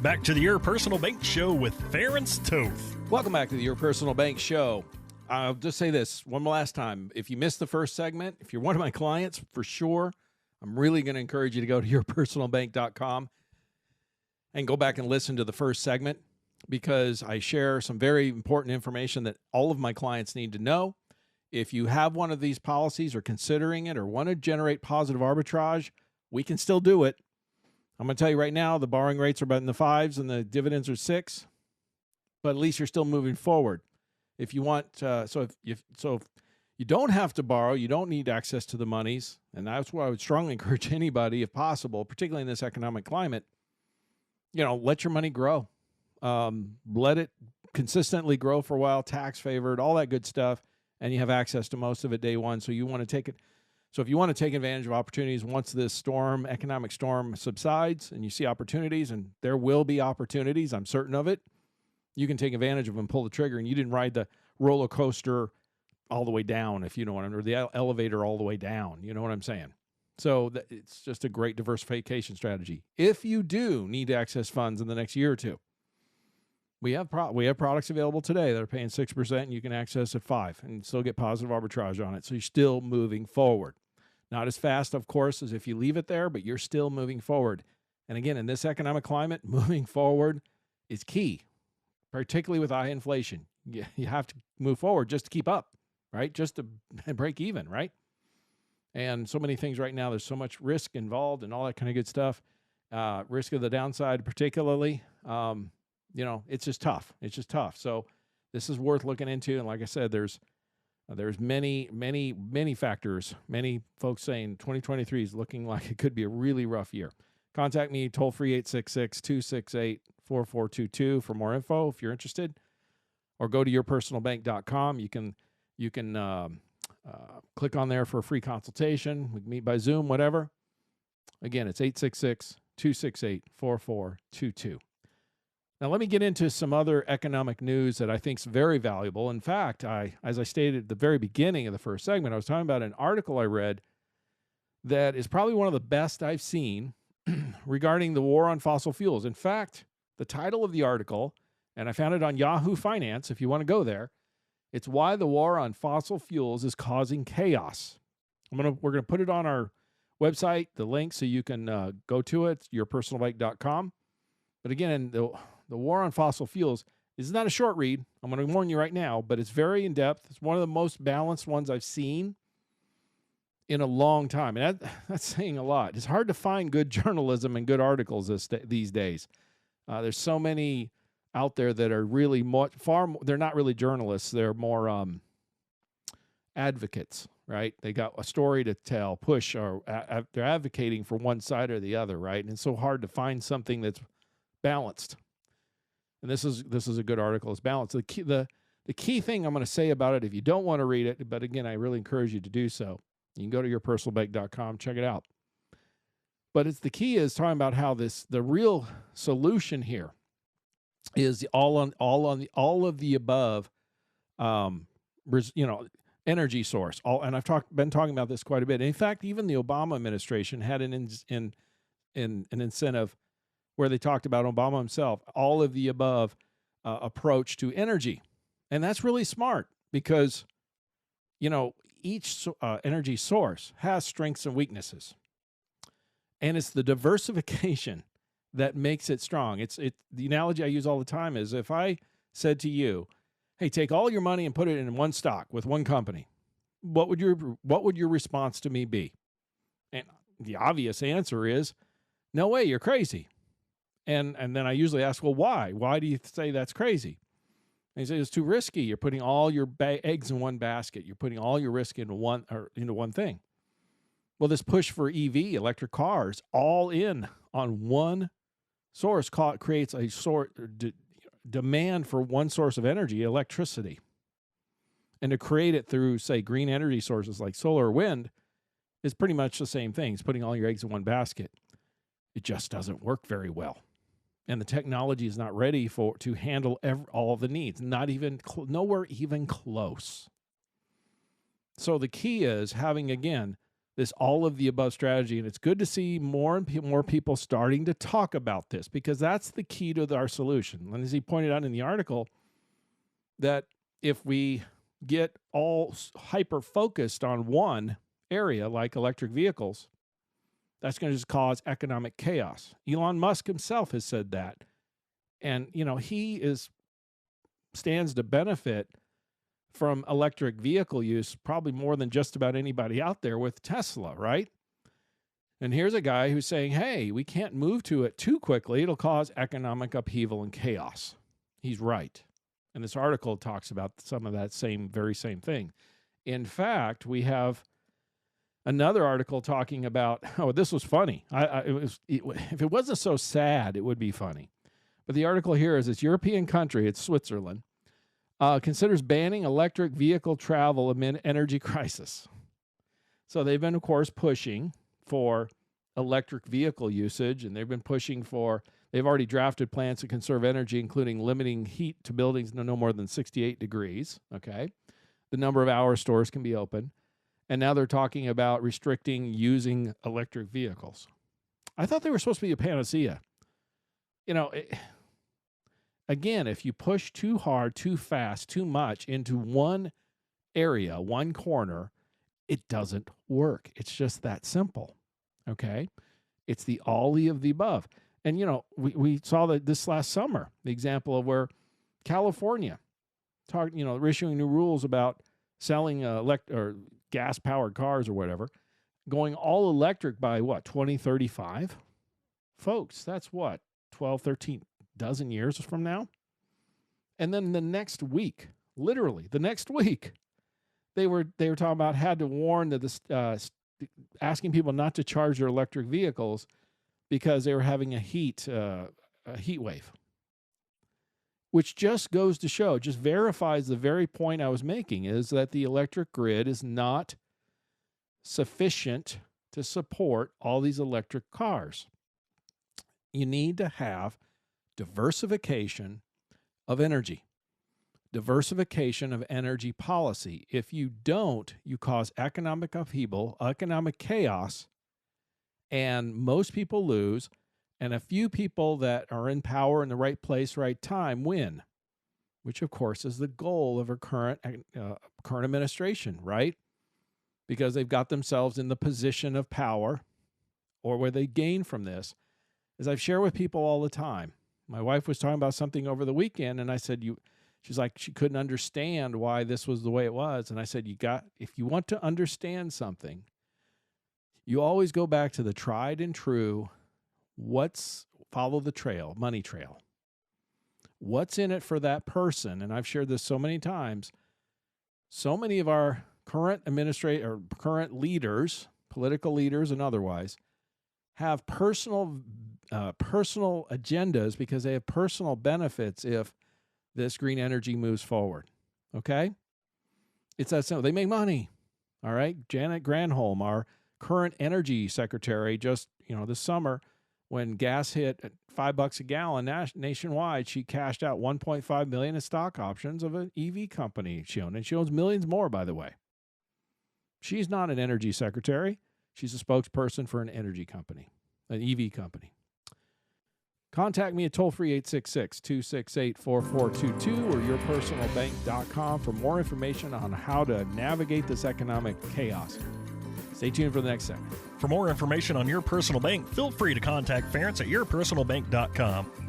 Back to the Your Personal Bank Show with Ference Toth. Welcome back to the Your Personal Bank Show. I'll just say this one last time. If you missed the first segment, if you're one of my clients, for sure, I'm really going to encourage you to go to yourpersonalbank.com and go back and listen to the first segment, because I share some very important information that all of my clients need to know. If you have one of these policies or considering it or want to generate positive arbitrage, we can still do it. I'm going to tell you right now, the borrowing rates are about in the 5s and the dividends are 6, but at least you're still moving forward. If you want, if you don't have to borrow, you don't need access to the monies, and that's why I would strongly encourage anybody, if possible, particularly in this economic climate, let your money grow. Let it consistently grow for a while, tax favored, all that good stuff, and you have access to most of it day one. So you want to take it. So if you want to take advantage of opportunities once this economic storm subsides and you see opportunities, and there will be opportunities, I'm certain of it, you can take advantage of them, pull the trigger, and you didn't ride the roller coaster all the way down, if you know what I mean, or the elevator all the way down. You know what I'm saying? So it's just a great diversification strategy. If you do need to access funds in the next year or two, we have products available today that are paying 6%, and you can access at 5% and still get positive arbitrage on it. So you're still moving forward. Not as fast, of course, as if you leave it there, but you're still moving forward. And again, in this economic climate, moving forward is key, particularly with high inflation. You have to move forward just to keep up, right? Just to break even, right? And so many things right now, there's so much risk involved and all that kind of good stuff. Risk of the downside particularly. It's just tough. It's just tough. So this is worth looking into. And like I said, there's many factors, many folks saying 2023 is looking like it could be a really rough year. Contact me toll free 866-268-4422 for more info if you're interested, or go to yourpersonalbank.com. You can click on there for a free consultation. We can meet by Zoom, whatever. Again, it's 866-268-4422. Now, let me get into some other economic news that I think is very valuable. In fact, as I stated at the very beginning of the first segment, I was talking about an article I read that is probably one of the best I've seen regarding the war on fossil fuels. In fact, the title of the article, and I found it on Yahoo Finance, if you want to go there, it's Why the War on Fossil Fuels is Causing Chaos. We're going to put it on our website, the link, so you can go to it, yourpersonalbank.com. But again, the war on fossil fuels is not a short read. I'm going to warn you right now, but it's very in-depth. It's one of the most balanced ones I've seen in a long time. And that's saying a lot. It's hard to find good journalism and good articles these days. There's so many out there that are really they're not really journalists. They're more advocates, right? They got a story to tell, push, or they're advocating for one side or the other, right? And it's so hard to find something that's balanced. And this is a good article. It's balanced. The key thing I'm going to say about it, if you don't want to read it, but again, I really encourage you to do so. You can go to yourpersonalbank.com, check it out. But the key is talking about how the real solution here is all of the above, energy source. And I've been talking about this quite a bit. In fact, even the Obama administration had an incentive where they talked about Obama himself, all of the above approach to energy. And that's really smart because, each energy source has strengths and weaknesses. And it's the diversification that makes it strong. The analogy I use all the time is if I said to you, hey, take all your money and put it in one stock with one company, what would your response to me be? And the obvious answer is, no way, you're crazy. And then I usually ask, well, why? Why do you say that's crazy? And he says, it's too risky. You're putting all your eggs in one basket. You're putting all your risk into one thing. Well, this push for EV, electric cars, all in on one source creates a demand for one source of energy, electricity. And to create it through, say, green energy sources like solar or wind is pretty much the same thing. It's putting all your eggs in one basket. It just doesn't work very well. And the technology is not ready to handle all of the needs, nowhere even close. So the key is having, again, this all of the above strategy. And it's good to see more and more people starting to talk about this, because that's the key to our solution. And as he pointed out in the article, that if we get all hyper focused on one area like electric vehicles, that's going to just cause economic chaos. Elon Musk himself has said that. And, he stands to benefit from electric vehicle use probably more than just about anybody out there with Tesla, right? And here's a guy who's saying, hey, we can't move to it too quickly. It'll cause economic upheaval and chaos. He's right. And this article talks about some of that very same thing. In fact, we have another article talking about, this was funny. If it wasn't so sad, it would be funny. But the article here is this European country, it's Switzerland, considers banning electric vehicle travel amid energy crisis. So they've been, of course, pushing for electric vehicle usage, and they've already drafted plans to conserve energy, including limiting heat to buildings no more than 68 degrees, okay? The number of hours stores can be open. And now they're talking about restricting using electric vehicles. I thought they were supposed to be a panacea. Again, if you push too hard, too fast, too much into one area, one corner, it doesn't work. It's just that simple, okay? It's the all of the above. And, we saw that this last summer, the example of where California, issuing new rules about selling gas-powered cars or whatever, going all electric by 2035? Folks, that's 12, 13 dozen years from now. And then the next week, literally the next week, they were talking about had to warn that asking people not to charge their electric vehicles because they were having a heat wave, which just goes to show, just verifies the very point I was making, is that the electric grid is not sufficient to support all these electric cars. You need to have diversification of energy, diversification of energy policy. If you don't, you cause economic upheaval, economic chaos, and most people lose, and a few people that are in power in the right place, right time win, which of course is the goal of our current administration, right? Because they've got themselves in the position of power, or where they gain from this. As I've shared with people all the time, my wife was talking about something over the weekend, and I said, she's like, she couldn't understand why this was the way it was. And I said, if you want to understand something, you always go back to the tried and true, follow the trail, money trail. What's in it for that person? And I've shared this so many times. So many of our current leaders, political leaders and otherwise, have personal agendas because they have personal benefits if this green energy moves forward. Okay? It's that simple. They make money. All right? Janet Granholm, our current energy secretary, just this summer, when gas hit at $5 a gallon nationwide, she cashed out $1.5 million in stock options of an EV company she owned, and she owns millions more, by the way. She's not an energy secretary. She's a spokesperson for an energy company, an EV company. Contact me at toll-free 866-268-4422 or yourpersonalbank.com for more information on how to navigate this economic chaos. Stay tuned for the next segment. For more information on Your Personal Bank, feel free to contact Ference at yourpersonalbank.com.